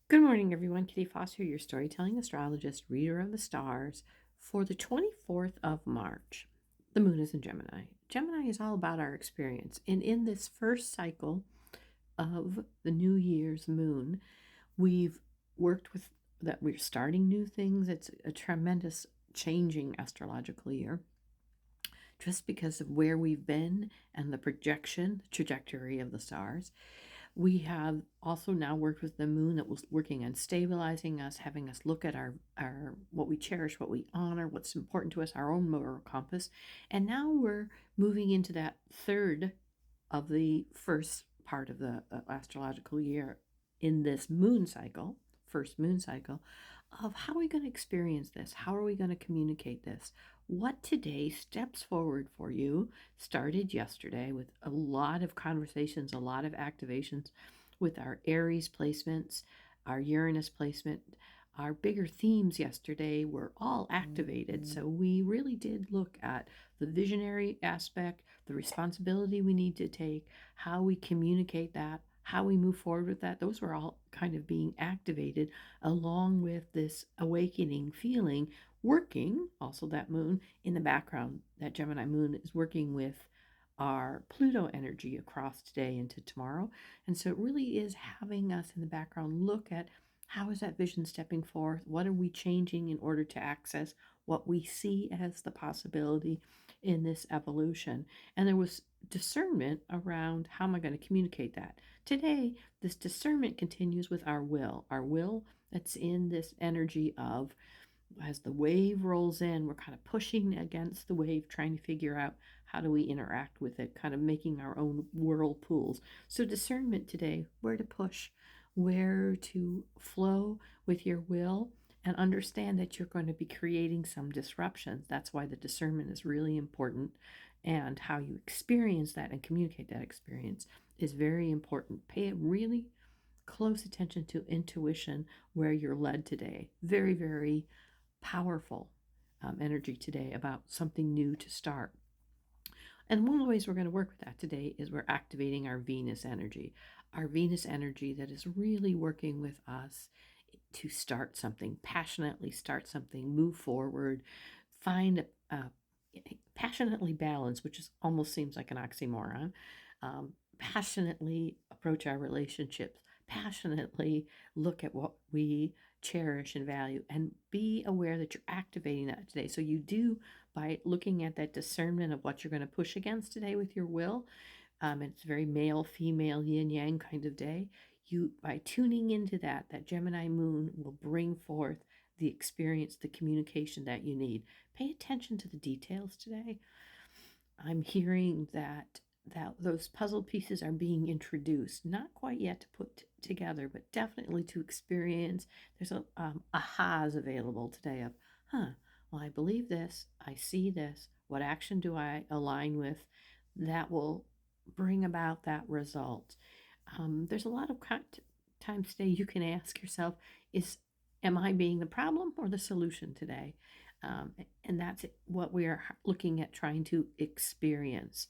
Good morning, everyone. Kitty Foster, your storytelling astrologist, reader of the stars, for the 24th of March. The moon is in Gemini. Gemini is all about our experience. And in this first cycle of the New Year's moon, we've worked with that we're starting new things. It's a tremendous changing astrological year just because of where we've been and the projection, trajectory of the stars. We have also now worked with the moon that was working on stabilizing us, having us look at our what we cherish, what we honor, what's important to us, our own moral compass. And now we're moving into that third of the first part of the astrological year in this moon cycle, first moon cycle, of how are we going to experience this? How are we going to communicate this? What today steps forward for you started yesterday with a lot of conversations, a lot of activations with our Aries placements, our Uranus placement. Our bigger themes yesterday were all activated. So we really did look at the visionary aspect, the responsibility we need to take, how we communicate that, how we move forward with that. Those were all kind of being activated along with this awakening feeling, working also that moon in the background. That Gemini moon is working with our Pluto energy across today into tomorrow. And so it really is having us in the background look at how is that vision stepping forth? What are we changing in order to access what we see as the possibility in this evolution? And there was discernment around how am I going to communicate that. Today, this discernment continues with our will. Our will that's in this energy of as the wave rolls in, we're kind of pushing against the wave, trying to figure out how do we interact with it, kind of making our own whirlpools. So discernment today, where to push, where to flow with your will, and understand that you're going to be creating some disruptions. That's why the discernment is really important, and how you experience that and communicate that experience is very important. Pay really close attention to intuition where you're led today. Very, very powerful energy today about something new to start. And one of the ways we're going to work with that today is we're activating our Venus energy. Our Venus energy that is really working with us to start something, passionately start something, move forward, find passionately balance, which is almost seems like an oxymoron. Passionately approach our relationships, passionately look at what we cherish and value, and be aware that you're activating that today. So you do by looking at that discernment of what you're going to push against today with your will. It's a very male, female, yin yang kind of day. You by tuning into that Gemini moon will bring forth the experience, the communication that you need. Pay attention to the details today. I'm hearing that those puzzle pieces are being introduced, not quite yet to put together, but definitely to experience. There's a ahas available today of, well, I believe this, I see this. What action do I align with that will bring about that result? There's a lot of times today you can ask yourself, am I being the problem or the solution today? And that's what we are looking at trying to experience.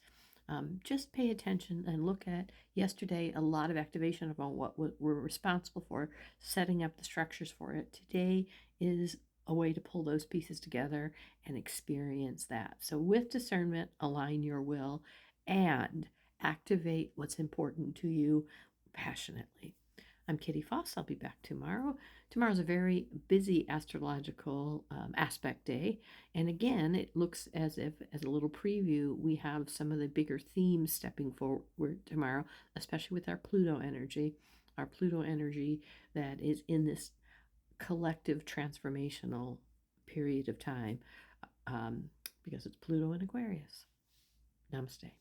Just pay attention and look at yesterday a lot of activation about what we're responsible for, setting up the structures for it. Today is a way to pull those pieces together and experience that. So, with discernment, align your will and activate what's important to you passionately. I'm Kitty Foss. I'll be back tomorrow. Tomorrow's a very busy astrological aspect day. And again, it looks as if, as a little preview, we have some of the bigger themes stepping forward tomorrow, especially with our Pluto energy. Our Pluto energy that is in this collective transformational period of time because it's Pluto in Aquarius. Namaste.